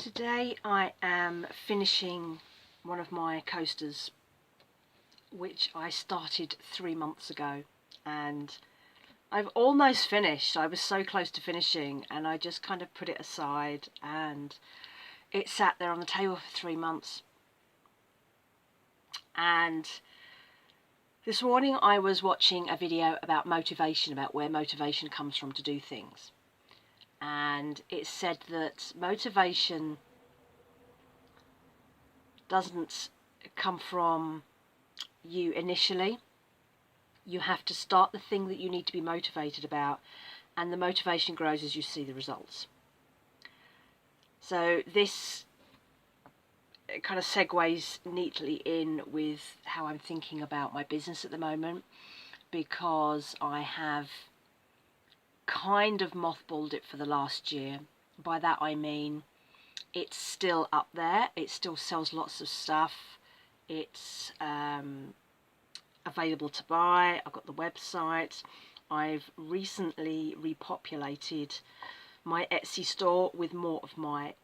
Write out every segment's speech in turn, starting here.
Today I am finishing one of my coasters which I started 3 months ago, and I've almost finished. I was so close to finishing and I just kind of put it aside, and it sat there on the table for 3 months. And this morning I was watching a video about motivation, about where motivation comes from to do things, and it said that motivation doesn't come from you initially. You have to start the thing that you need to be motivated about, and the motivation grows as you see the results. So this kind of segues neatly in with how I'm thinking about my business at the moment, because I have kind of mothballed it for the last year. By that I mean it's still up there, it still sells lots of stuff, it's available to buy, I've got the website, I've recently repopulated my Etsy store with more of my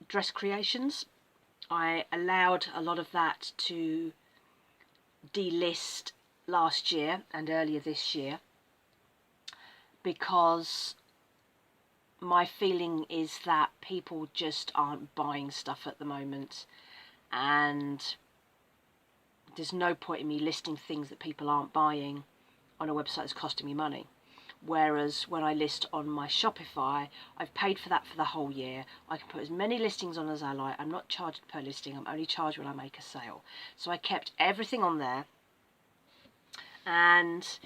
dress creations. I allowed a lot of that to delist last year and earlier this year, because my feeling is that people just aren't buying stuff at the moment, and there's no point in me listing things that people aren't buying on a website that's costing me money. Whereas when I list on my Shopify, I've paid for that for the whole year. I can put as many listings on as I like. I'm not charged per listing, I'm only charged when I make a sale. So I kept everything on there, and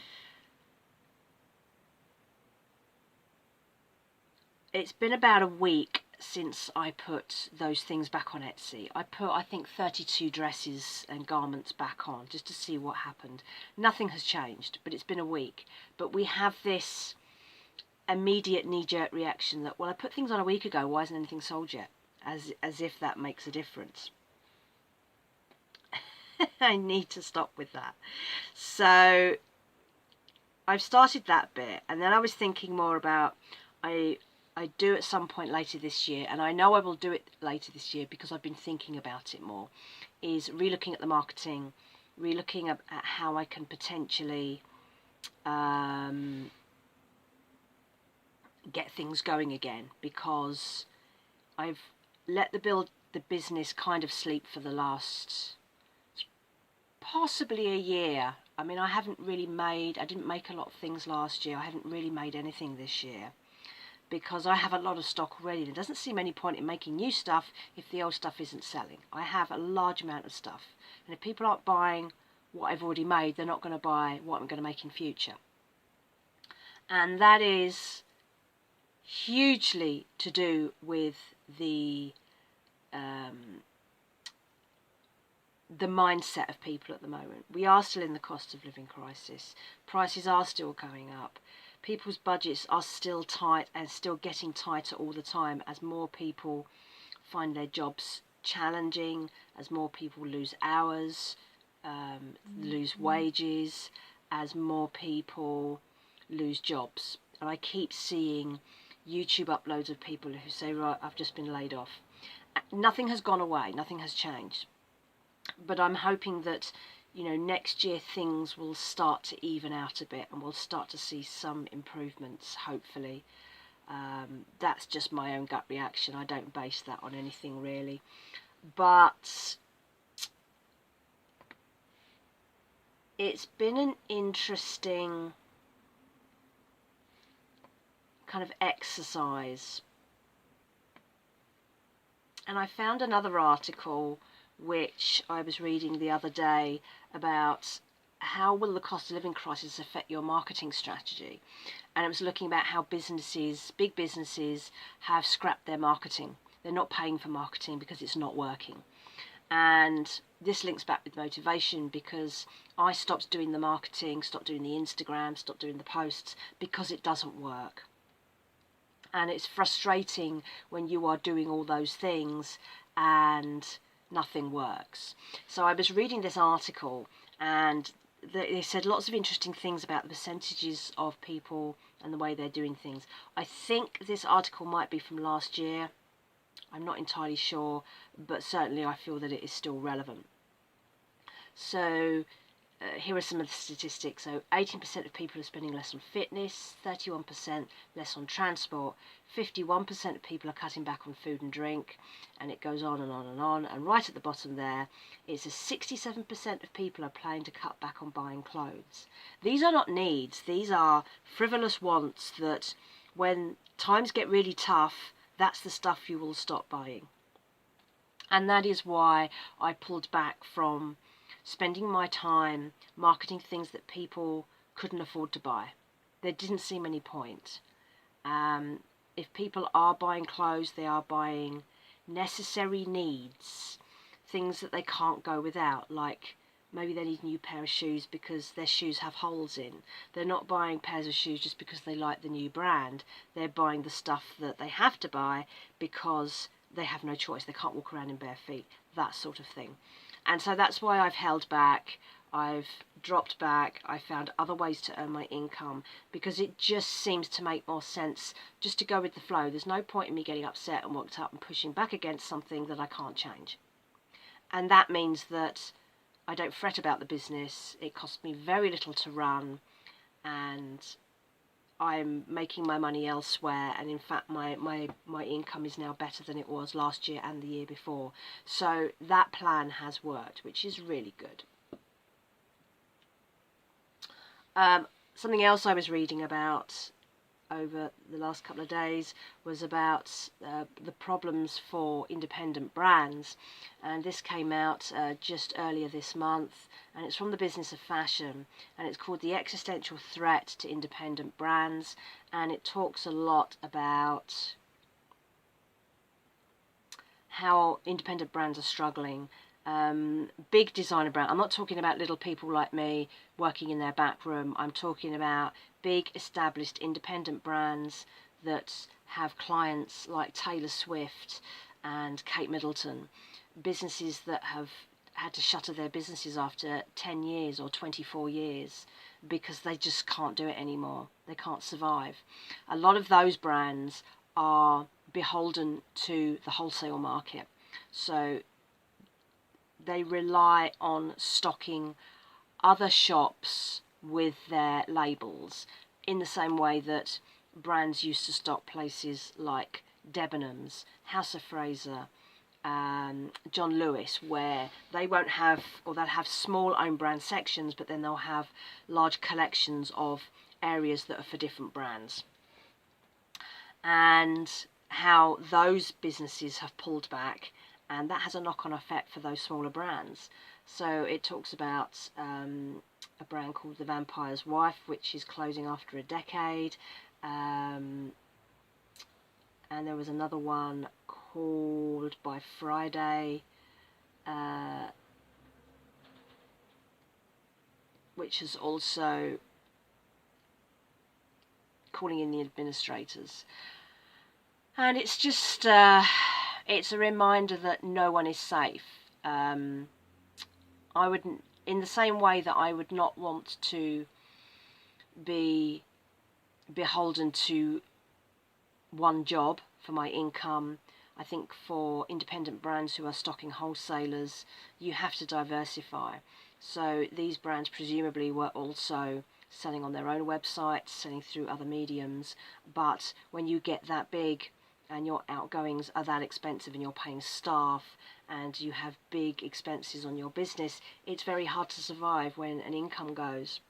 it's been about a week since I put those things back on Etsy. I put, I think, 32 dresses and garments back on just to see what happened. Nothing has changed, but it's been a week. But we have this immediate knee-jerk reaction that, well, I put things on a week ago, why isn't anything sold yet? As if that makes a difference. I need to stop with that. So I've started that bit, and then I was thinking more about, I do at some point later this year, and I know I will do it later this year because I've been thinking about it more, is relooking at the marketing, relooking at how I can potentially get things going again, because I've let the business kind of sleep for the last possibly a year. I mean, I didn't make a lot of things last year. I haven't really made anything this year, because I have a lot of stock already. There doesn't seem any point in making new stuff if the old stuff isn't selling. I have a large amount of stuff, and if people aren't buying what I've already made, they're not going to buy what I'm going to make in future. And that is hugely to do with the mindset of people at the moment. We are still in the cost of living crisis. Prices are still going up. People's budgets are still tight and still getting tighter all the time, as more people find their jobs challenging, as more people lose hours, lose wages, as more people lose jobs. And I keep seeing YouTube uploads of people who say, right, I've just been laid off. Nothing has gone away, nothing has changed. But I'm hoping that, you know, next year things will start to even out a bit, and we'll start to see some improvements, hopefully. That's just my own gut reaction. I don't base that on anything really. But it's been an interesting kind of exercise. And I found another article which I was reading the other day about how will the cost of living crisis affect your marketing strategy. And it was looking about how businesses, big businesses, have scrapped their marketing. They're not paying for marketing because it's not working. And this links back with motivation, because I stopped doing the marketing, stopped doing the Instagram, stopped doing the posts, because it doesn't work. And it's frustrating when you are doing all those things and nothing works. So I was reading this article, and they said lots of interesting things about the percentages of people and the way they're doing things. I think this article might be from last year, I'm not entirely sure, but certainly I feel that it is still relevant. So here are some of the statistics. So 18% of people are spending less on fitness, 31% less on transport, 51% of people are cutting back on food and drink, and it goes on and on and on. And right at the bottom there, it says 67% of people are planning to cut back on buying clothes. These are not needs, these are frivolous wants that when times get really tough, that's the stuff you will stop buying. And that is why I pulled back from spending my time marketing things that people couldn't afford to buy. There didn't seem any point. If people are buying clothes, they are buying necessary needs, things that they can't go without, like maybe they need a new pair of shoes because their shoes have holes in. They're not buying pairs of shoes just because they like the new brand. They're buying the stuff that they have to buy because they have no choice. They can't walk around in bare feet, that sort of thing. And so that's why I've held back, I've dropped back, I found other ways to earn my income, because it just seems to make more sense just to go with the flow. There's no point in me getting upset and worked up and pushing back against something that I can't change. And that means that I don't fret about the business, it costs me very little to run, and I'm making my money elsewhere, and in fact my income is now better than it was last year and the year before. So that plan has worked, which is really good. Something else I was reading about over the last couple of days was about the problems for independent brands, and this came out just earlier this month, and it's from the Business of Fashion, and it's called The Existential Threat to Independent Brands, and it talks a lot about how independent brands are struggling. Big designer brand. I'm not talking about little people like me working in their back room. I'm talking about big established independent brands that have clients like Taylor Swift and Kate Middleton. Businesses that have had to shutter their businesses after 10 years or 24 years because they just can't do it anymore. They can't survive. A lot of those brands are beholden to the wholesale market. So they rely on stocking other shops with their labels in the same way that brands used to stock places like Debenhams, House of Fraser, John Lewis, where they won't have, or they'll have small own brand sections, but then they'll have large collections of areas that are for different brands. And how those businesses have pulled back, and that has a knock-on effect for those smaller brands. So it talks about a brand called The Vampire's Wife, which is closing after a decade, and there was another one called By Friday, which is also calling in the administrators. And it's just it's a reminder that no one is safe. I wouldn't, in the same way that I would not want to be beholden to one job for my income, I think for independent brands who are stocking wholesalers, you have to diversify. So these brands presumably were also selling on their own websites, selling through other mediums, but when you get that big and your outgoings are that expensive and you're paying staff and you have big expenses on your business, it's very hard to survive when an income goes.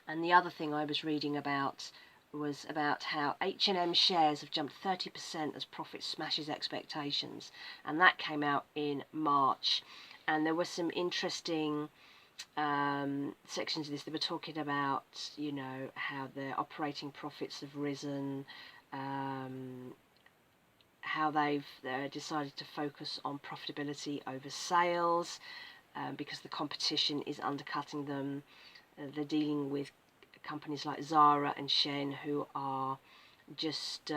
And the other thing I was reading about was about how H&M shares have jumped 30% as profit smashes expectations, and that came out in March. And there were some interesting sections of this. They were talking about, you know, how their operating profits have risen, how they've decided to focus on profitability over sales because the competition is undercutting them. They're dealing with companies like Zara and Shein who are just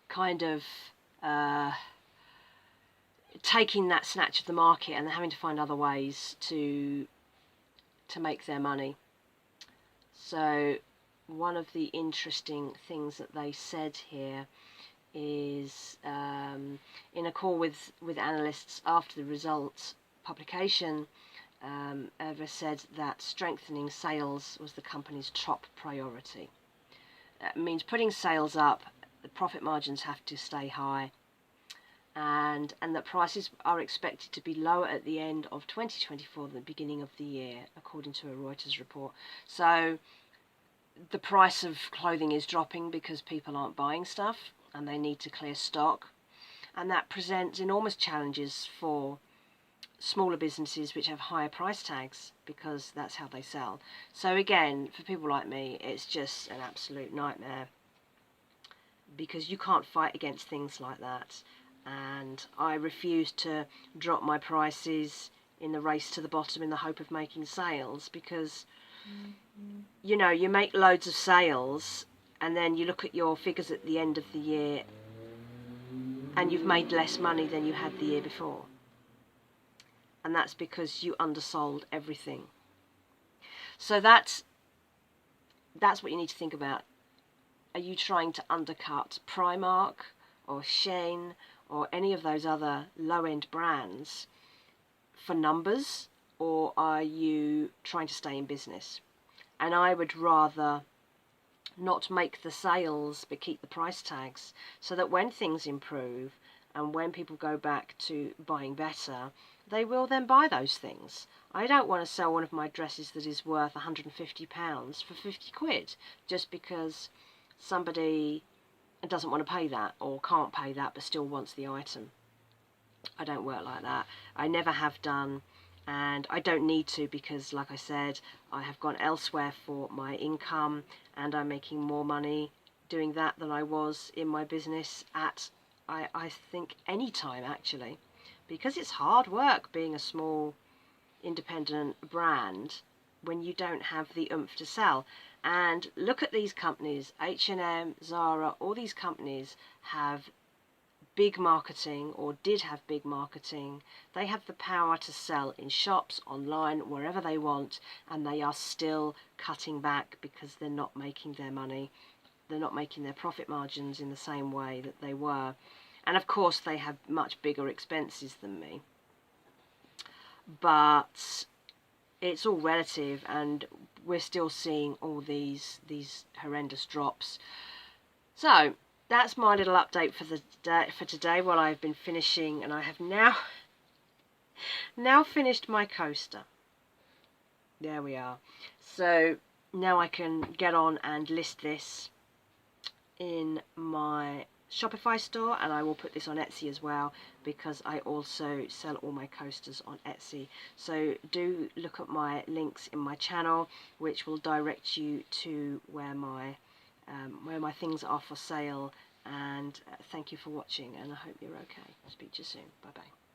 kind of taking that snatch of the market, and they're having to find other ways to make their money. So one of the interesting things that they said here is in a call with analysts after the results publication. Eva said that strengthening sales was the company's top priority. That means putting sales up, the profit margins have to stay high, and that prices are expected to be lower at the end of 2024 than the beginning of the year, according to a Reuters report. So the price of clothing is dropping because people aren't buying stuff and they need to clear stock, and that presents enormous challenges for smaller businesses which have higher price tags, because that's how they sell. So again, for people like me, it's just an absolute nightmare, because you can't fight against things like that. And I refuse to drop my prices in the race to the bottom in the hope of making sales, because you know, you make loads of sales and then you look at your figures at the end of the year and you've made less money than you had the year before. And that's because you undersold everything. So that's what you need to think about. Are you trying to undercut Primark or Shein or any of those other low-end brands for numbers, or are you trying to stay in business? And I would rather not make the sales but keep the price tags, so that when things improve and when people go back to buying better, they will then buy those things. I don't want to sell one of my dresses that is worth £150 for 50 quid just because somebody doesn't want to pay that or can't pay that but still wants the item. I don't work like that. I never have done, and I don't need to, because like I said, I have gone elsewhere for my income and I'm making more money doing that than I was in my business at, I think, any time actually, because it's hard work being a small independent brand when you don't have the oomph to sell. And look at these companies, H&M, Zara, all these companies have big marketing, or did have big marketing. They have the power to sell in shops, online, wherever they want, and they are still cutting back because they're not making their money. They're not making their profit margins in the same way that they were. And of course they have much bigger expenses than me. But it's all relative, and we're still seeing all these horrendous drops. So that's my little update for today. While I've been finishing, and I have now finished my coaster. There we are. So now I can get on and list this in my Shopify store, and I will put this on Etsy as well, because I also sell all my coasters on Etsy. So do look at my links in my channel, which will direct you to where my things are for sale. And thank you for watching, and I hope you're okay. Speak to you soon. Bye bye.